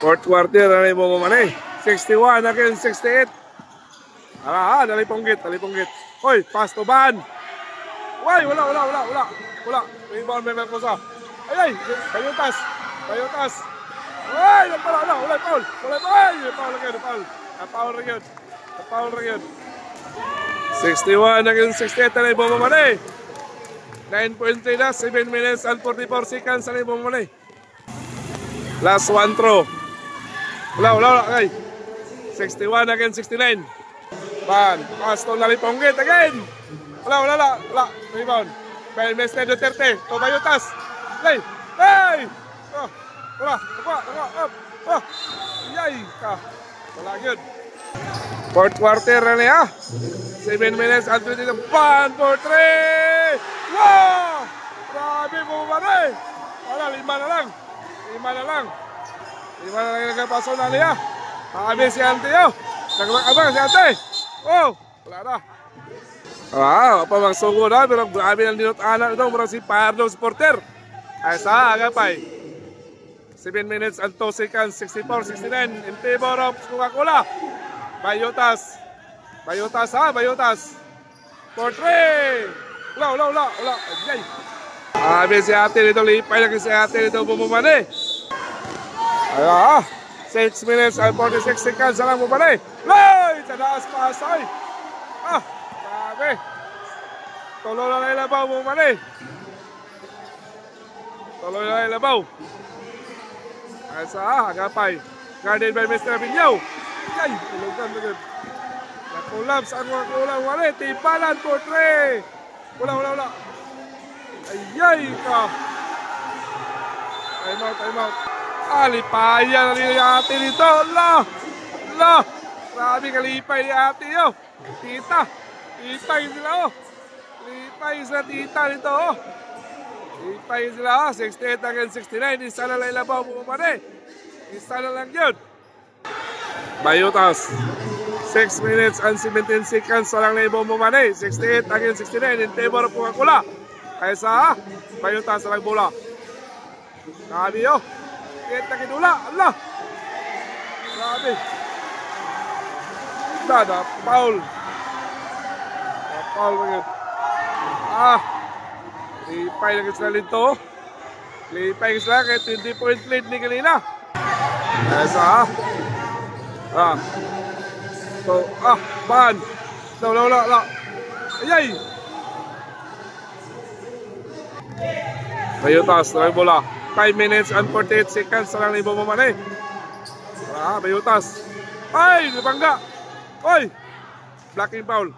Fourth quarter, dali mo manay. 61 against 68. Dali ponggit. Hoy, pass to Ban. Uy, wala. Rebound may Mercosa. Ay, Bayutas. Uy, wala, foul. Foul rin yun. 61 against 68, dali mo manay. 9.3 na, 7 minutes and 44 seconds, dali mo manay. Last one throw. Wala, okay. 61 against 69. Ban, pass to Naliponggit again. Wala. Rebound. By Mr. Duterte. To Bayutas. Play. Wala. Up. Yay ka. Wala yun. Fourth quarter na niya. 7 minutes and 20. Ban for 3. Wow! Grabe mo ba na eh. Wala, 5 na lang. Yung nagpaso na niya. Nakabi si Ante yun. Nagabang si Ante. Oh, wala na. Pa magsugo na. Pero grabe ng dinot-anan ito. Murang si Pardo Sporter. Ay sa agapay. 7 minutes and 2 seconds. 64-69 in favor of Coca-Cola. Bayutas. For 3. Wala. Ay. Nakabi si Ante dito. Lipay lang si Ante dito. Bumumani. 6 minutes and 46 seconds lang mo pala eh. Loy! Tadaas pa asay. Grabe. Tuloy lang ilabaw mo pala eh. Agapay. Guarded by Mr. Pinyaw. Ay, tulugan. Nakulabs ang mga kulang wala eh. Timpalan for 3. Wala. Ayay ka. Time out. Lipayan na rin yung ate dito. Grabe kalipay yung ate yun. Tita. Lipay sila. Lipay sila tita dito. Lipay sila. 68 against 69. Isa na lang ilabaw mo man eh. Isa na lang yun. Bayutas. 6 minutes and 17 seconds. Walang naibaw mo man eh. 68 against 69. In favor of Coca-Cola. Kaysa Bayutas na lang bola. Grabe yun. Kita kinula, Allah. Grabe. Foul. Foul rin. Lipay lang sila dito. Lipay sila kaya 20-point lead ni kanina. Esa. Ban. Wala. Ayay. Bayutas, nalang bola. 5 minutes and 48 seconds lang ibo mo man eh. Bayutas. Ay, nabangga. Oy. Blocking foul.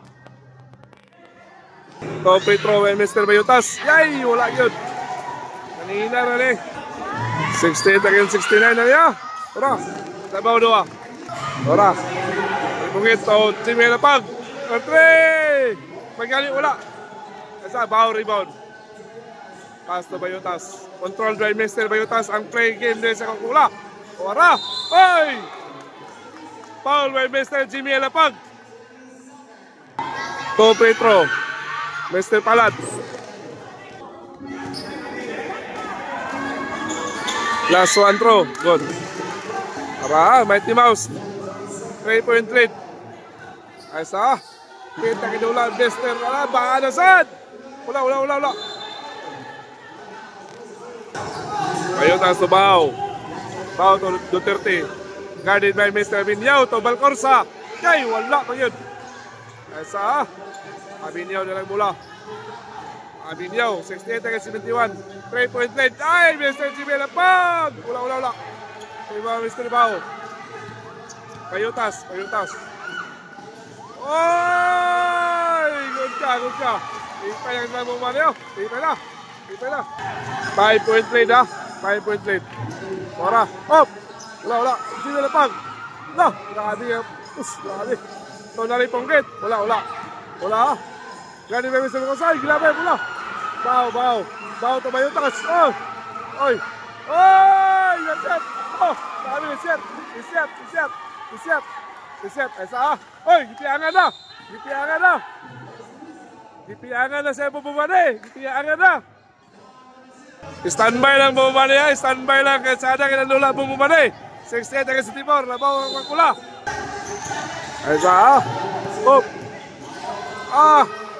To free throw by Mr. Bayutas. Yay, wala yun. Kanina na eh. 68 against 69 na niya. Sabaw doa. Ibungit to Jimmy Lapag. 3. Magali wala. Sabaw rebound. Pass to Bayutas. Control by Mr. Bayutas ang play game din sa Coca-Cola. Oy! Foul by Mr. Jimmy Lapag. To free throw. Mr. Palat. Last one throw. Good. Mighty Mouse. 3-point lead. Aysa. Kita kinula Mr. Baanasan. Wala. Bayutas to Bao to Duterte. Guarded by Mr. Binyaw to Balcorsa. Yay, wala pa yun. Esa. Binyaw na lang mula. Binyaw, 68 against 71. 3-point lead. Ay, Mr. Jimmy Lapag. Wala. Diba, Mr. Bao. Bayutas. Oy! Good ka. Ipay lang sa mong maniyo. Ipay na. 5-point lead 5-point lead. Up! Wala. Jimmy Lapag. Grabe. Ito Naliponggit. Wala. Gani ba Mr. Makasay? Gilabay. Wala. Bao to Bayutas. Oy! Yan. Grabe. Iset. Esa. Oy! Gipiangan na sa bumubani. Standby lang bumubani. Standby lang. Kaya sana kinanula bumubani. 68 against 74. Labaw ang Coca-Cola. Ay sa Hop.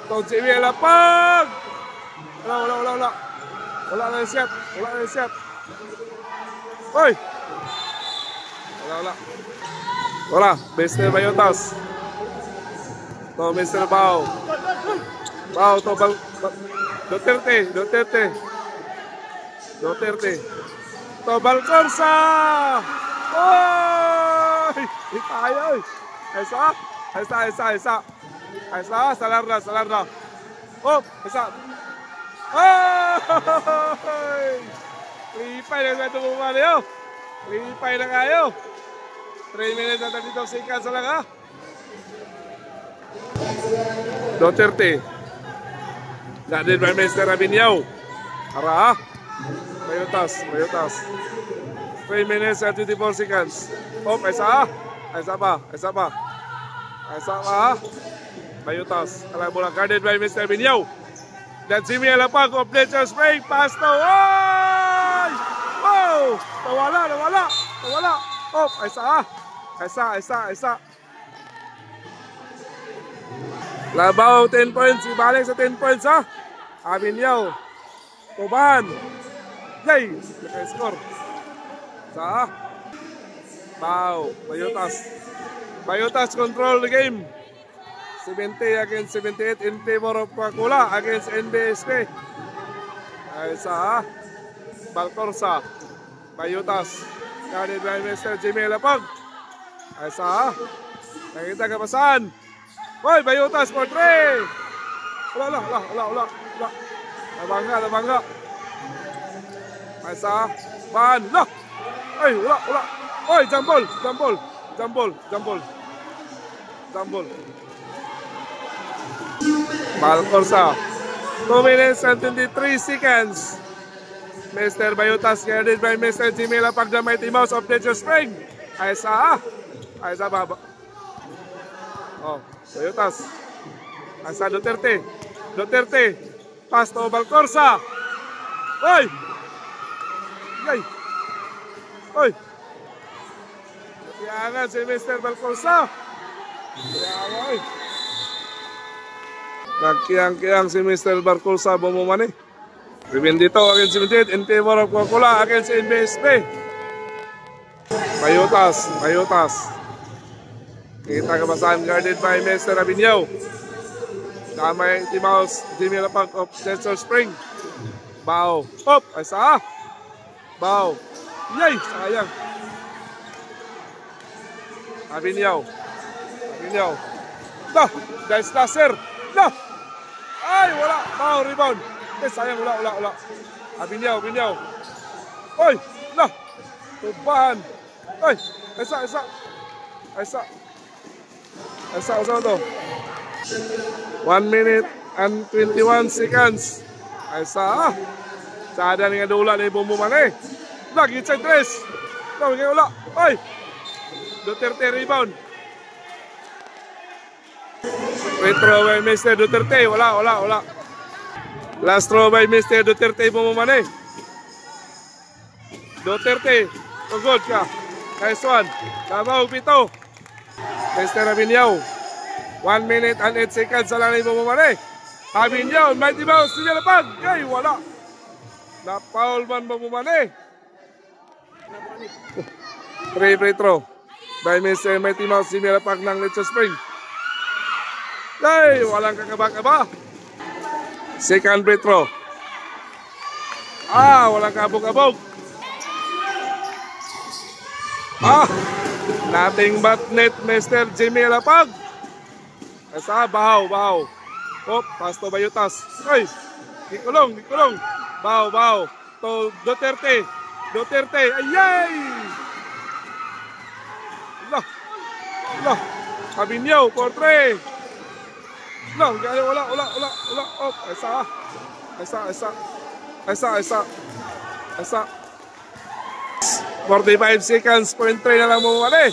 Itong Jimmy Lapag. Wala. Wala na yung set. Hoy. Wala. Mr. Bayotas. To Mr. Bao. To Duterte. To Balcorsa. Hoy! Itayo. Isa. Salarna. Hop. Isa. Hoy! Lipay lang na tumumali yun. Lipay lang kayo. 3 minutes at 32 seconds lang ha. Duterte. Guarded by Mr. Abinyaw. Ara ha. Bayotas. 3 minutes at 24 seconds. Hop, isa pa ha. Bayotas. Alam mo lang, guarded by Mr. Abinyaw. That's Jimmy Alapag of Nature Spring. Pass to one! Wow! Nawala. Hop, isa. Labaw, 10 points. Ibalik sa 10 points ha. Abinyaw. Tuban. Yay! Naka-score. Isa. Bao. Bayotas control the game. 70 against 78 in favor of Coca-Cola against NBSP. Isa. Balcorsa. Bayotas. Guarded by Mr. Jimmy Lapag. Isa. Nakita ka pasan. Hoy, Bayotas for 3. Wala. Nabangga. Isa. Ban. Ay, wala. Hoy, jambol. Balcorsa. 2 minutes and 23 seconds. Mr. Bayotas guarded by Mr. Jimmy Lapag, the Mighty Mouse of Nature Spring. Isa baba. Bayotas. Isa Duterte. Pass to Balcorsa. Hoy! Kailangan si Mr. Balcorsa. Nagkiyang si Mr. Balcorsa bumumani. Remain dito against 78 in favor of Coca-Cola against NBSP. Bayotas. Kita kabasahan guarded by Mr. Abinyaw. Kamay Timaus, Jimmy Lapag of Nature Spring. Bao. Hop, isa. Bao. Yay, sayang. Abinyaw. Guys, laser. Ay, wala. Bao, rebound. Sayang, wala. Abinyaw. Hoy, tubahan. Hoy, isa to. 1 minute and 21 seconds. Isa. Sada nga dula ni bumuman eh. Lagi check tres. Wala. Hoy. Duterte rebound. Free throw by Mr. Duterte. Wala. Last throw by Mr. Duterte bumuman eh. Duterte. Good ka. Nice one. Kabaw pito. Mr. Abinyaw. 1 minute and 8 seconds sa lang bumuman eh. Abinyaw. Mighty Mouse. Jimmy Lapag. Ay, wala. Na-foul man bumuman eh. Free throw by Mr. Mighty Mouse. Jimmy Lapag ng Nature Spring. Ay, walang kakaba-kaba. Second free throw. Walang kabog-kabog. Nothing but net, Mr. Jimmy Lapag. Asa, bahaw. Hop, pass to Bayotas. Ay, di kulong. Bahaw. To Duterte. Ayay! Abinyaw, for 3. Wala. Oh, isa. 45 seconds, 0.3 na lang bumali.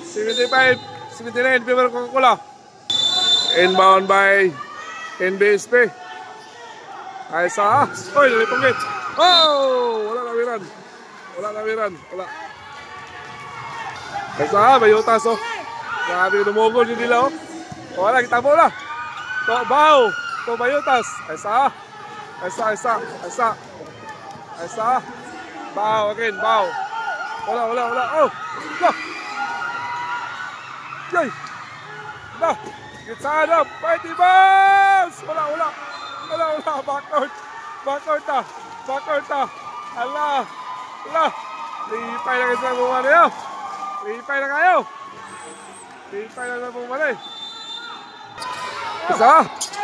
79, favor Coca-Cola. Inbound by NBSP. Isa. Oy, nalipungit. Oh, wala nawiran. Isa, Bayutas, oh. Grabe, lumugol yun nila, oh. O, wala, kita mo na. To, Bao. To, Bayutas. Isa. Bao, again, Bao. Wala. Oh, no. Yay. No. Gitsaan up. Mighty Mouse. Wala. Backward na. Ala. Lipay na kayo sa bumali, oh. Lipay na kayo sa bumali.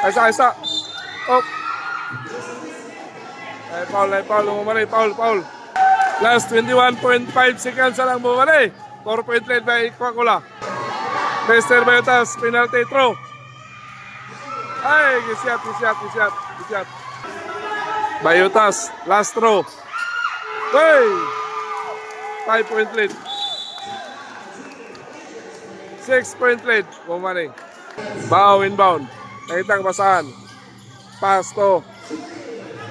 Isa. Oh. Ay, Paul, bumali. Paul. Last 21.5 seconds na lang bumali. 4-point lead by Kwakula. Mr. Bayutas, penalty throw. Ay, gisyat. Bayutas, last throw. Hey! 5-point lead. 6-point lead. Bumali. Bao inbound. Nakitang basahan. Pass to.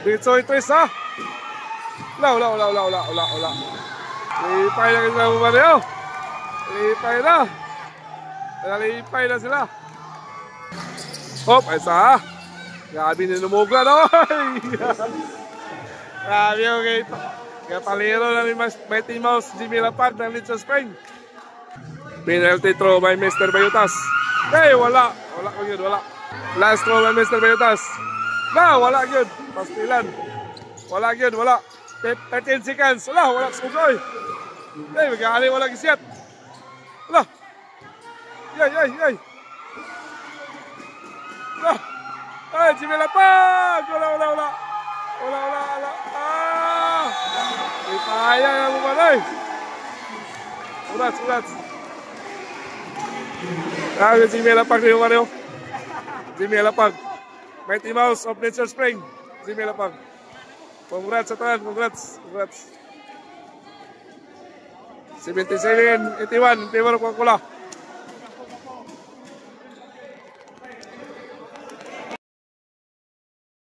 Dito twist, ha? Wala. Lipay na sila bumali, oh. Lipay na sila. Hop, isa, ha? Grabe ninumugan, oh. Grabe, okay. Kaya palero na ni Mighty Mouse, Jimmy Lapag ng Little Spring. Penalty throw by Mr. Bayutas. Hey, wala. Last throw by Mr. Bayutas. Wala yun. Pastilan. Wala. 13 seconds. Wala sugoy. Hey, mag-aali, wala gisyat. Wala. Yay. Ay, Jimmy Lapag. Wala. Ipaya na bumalay. Ulat. Jimmy Lapag na yung ano. Jimmy Lapag. Mighty Mouse of Nature Spring. Jimmy Lapag. Congrats sa tanan. Congrats. 77-81 in favor of Kwakula.